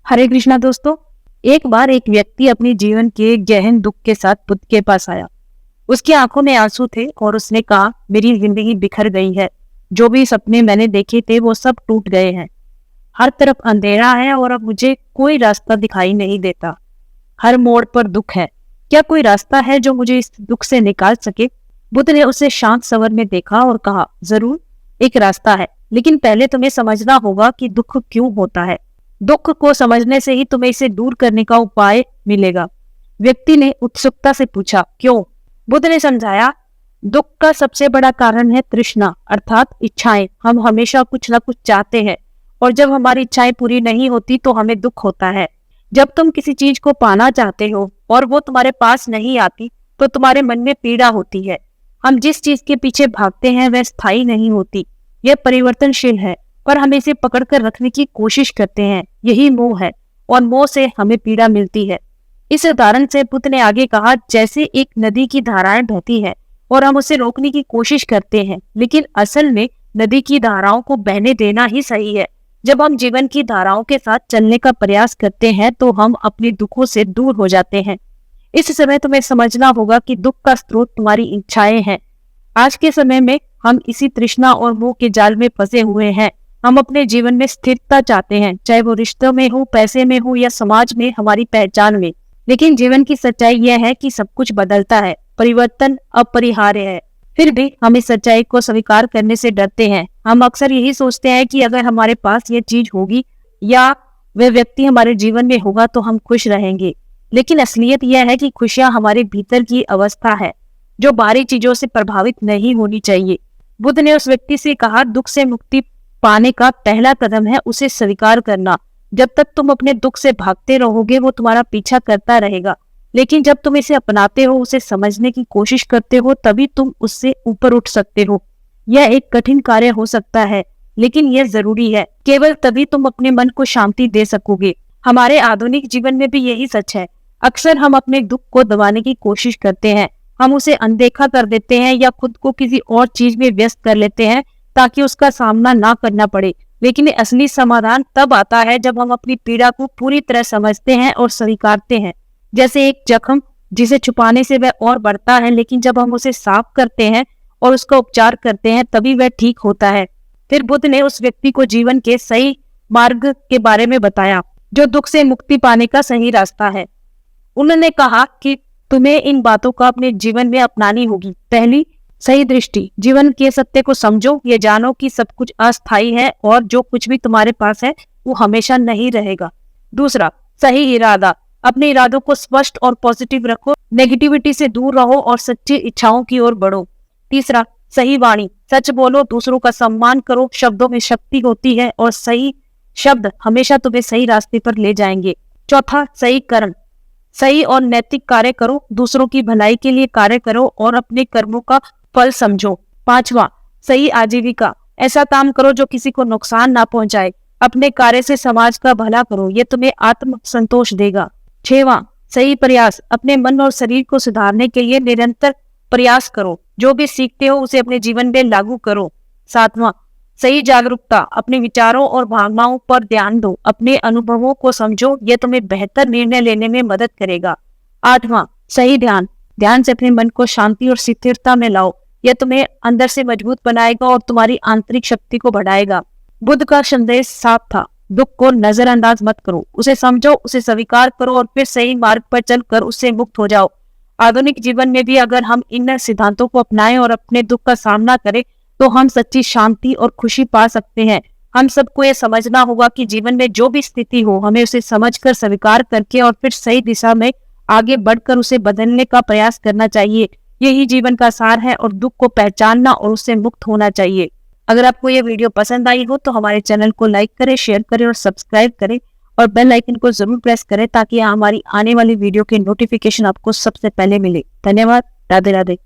हरे कृष्णा दोस्तों। एक बार एक व्यक्ति अपने जीवन के गहन दुख के साथ बुद्ध के पास आया। उसकी आंखों में आंसू थे और उसने कहा, मेरी जिंदगी बिखर गई है। जो भी सपने मैंने देखे थे वो सब टूट गए हैं। हर तरफ अंधेरा है और अब मुझे कोई रास्ता दिखाई नहीं देता। हर मोड़ पर दुख है। क्या कोई रास्ता है जो मुझे इस दुख से निकाल सके? बुद्ध ने उसे शांत स्वर में देखा और कहा, जरूर एक रास्ता है, लेकिन पहले तुम्हें समझना होगा कि दुख क्यों होता है। दुख को समझने से ही तुम्हें इसे दूर करने का उपाय मिलेगा। व्यक्ति ने उत्सुकता से पूछा, क्यों? बुद्ध ने समझाया, दुख का सबसे बड़ा कारण है तृष्णा, अर्थात इच्छाएं। हम हमेशा कुछ ना कुछ चाहते हैं और जब हमारी इच्छाएं पूरी नहीं होती तो हमें दुख होता है। जब तुम किसी चीज को पाना चाहते हो और वो तुम्हारे पास नहीं आती तो तुम्हारे मन में पीड़ा होती है। हम जिस चीज के पीछे भागते हैं वह स्थायी नहीं होती, यह परिवर्तनशील है, पर हम इसे पकड़कर रखने की कोशिश करते हैं। यही मोह है और मोह से हमें पीड़ा मिलती है। इस उदाहरण से बुद्ध ने आगे कहा, जैसे एक नदी की धाराएं बहती है और हम उसे रोकने की कोशिश करते हैं, लेकिन असल में नदी की धाराओं को बहने देना ही सही है। जब हम जीवन की धाराओं के साथ चलने का प्रयास करते हैं तो हम अपने दुखों से दूर हो जाते हैं। इस समय तुम्हें समझना होगा कि दुख का स्रोत तुम्हारी इच्छाएं हैं। आज के समय में हम इसी तृष्णा और मोह के जाल में फंसे हुए हैं। हम अपने जीवन में स्थिरता चाहते हैं, चाहे वो रिश्तों में हो, पैसे में हो या समाज में, हमारी पहचान में। लेकिन जीवन की सच्चाई यह है कि सब कुछ बदलता है, परिवर्तन अपरिहार्य है। फिर भी हम इस सच्चाई को स्वीकार करने से डरते हैं। हम अक्सर यही सोचते हैं कि अगर हमारे पास ये चीज होगी या वह व्यक्ति हमारे जीवन में होगा तो हम खुश रहेंगे। लेकिन असलियत यह है कि खुशियां हमारे भीतर की अवस्था है जो बाहरी चीजों से प्रभावित नहीं होनी चाहिए। बुद्ध ने उस व्यक्ति से कहा, दुख से मुक्ति पाने का पहला कदम है उसे स्वीकार करना। जब तक तुम अपने दुख से भागते रहोगे वो तुम्हारा पीछा करता रहेगा, लेकिन जब तुम इसे अपनाते हो, उसे समझने की कोशिश करते हो, तभी तुम उससे ऊपर उठ सकते हो। यह एक कठिन कार्य हो सकता है, लेकिन यह जरूरी है। केवल तभी तुम अपने मन को शांति दे सकोगे। हमारे आधुनिक जीवन में भी यही सच है। अक्सर हम अपने दुख को दबाने की कोशिश करते हैं। हम उसे अनदेखा कर देते हैं या खुद को किसी और चीज में व्यस्त कर लेते हैं ताकि उसका सामना ना करना पड़े। लेकिन असली समाधान तब आता है जब हम अपनी पीड़ा को पूरी तरह समझते हैं और स्वीकारते हैं। जैसे एक जख्म जिसे छुपाने से वह और बढ़ता है, लेकिन जब हम उसे साफ करते हैं और उसका उपचार करते हैं तभी वह ठीक होता है। फिर बुद्ध ने उस व्यक्ति को जीवन के सही मार्ग के बारे में बताया जो दुख से मुक्ति पाने का सही रास्ता है। उन्होंने कहा कि तुम्हें इन बातों का अपने जीवन में अपनानी होगी। पहली, सही दृष्टि। जीवन के सत्य को समझो। ये जानो कि सब कुछ अस्थायी है और जो कुछ भी तुम्हारे पास है वो हमेशा नहीं रहेगा। दूसरा, सही इरादा। अपने इरादों को स्पष्ट और पॉजिटिव रखो। नेगेटिविटी से दूर रहो और सच्ची इच्छाओं की ओर बढ़ो। तीसरा, सही वाणी। सच बोलो, दूसरों का सम्मान करो। शब्दों में शक्ति होती है और सही शब्द हमेशा तुम्हें सही रास्ते पर ले जाएंगे। चौथा, सही कर्म। सही और नैतिक कार्य करो। दूसरों की भलाई के लिए कार्य करो और अपने कर्मों का फल समझो। पांचवा, सही आजीविका। ऐसा काम करो जो किसी को नुकसान ना पहुंचाए। अपने कार्य से समाज का भला करो, ये तुम्हें आत्म संतोष देगा। छठवां, सही प्रयास। अपने मन और शरीर को सुधारने के लिए निरंतर प्रयास करो। जो भी सीखते हो उसे अपने जीवन में लागू करो। सातवां, सही जागरूकता। अपने विचारों और भावनाओं पर ध्यान दो। अपने अनुभवों को समझो, यह तुम्हें बेहतर निर्णय लेने में मदद करेगा। आठवां, सही ध्यान। ध्यान से अपने मन को शांति और स्थिरता में लाओ। यह तुम्हें अंदर से मजबूत बनाएगा और तुम्हारी आंतरिक शक्ति को बढ़ाएगा। बुद्ध का संदेश साफ था, दुख को नजरअंदाज मत करो, उसे समझो, उसे स्वीकार करो और फिर सही मार्ग पर चलकर उससे मुक्त हो जाओ। आधुनिक जीवन में भी अगर हम इन सिद्धांतों को अपनाएं और अपने दुख का सामना करें तो हम सच्ची शांति और खुशी पा सकते हैं। हम सबको यह समझना होगा कि जीवन में जो भी स्थिति हो, हमें उसे समझकर, स्वीकार करके और फिर सही दिशा में आगे बढ़कर उसे बदलने का प्रयास करना चाहिए। यही जीवन का सार है और दुख को पहचानना और उससे मुक्त होना चाहिए। अगर आपको ये वीडियो पसंद आई हो तो हमारे चैनल को लाइक करें, शेयर करें और सब्सक्राइब करें और बेल आइकन को जरूर प्रेस करें ताकि हमारी आने वाली वीडियो के नोटिफिकेशन आपको सबसे पहले मिले। धन्यवाद। राधे राधे।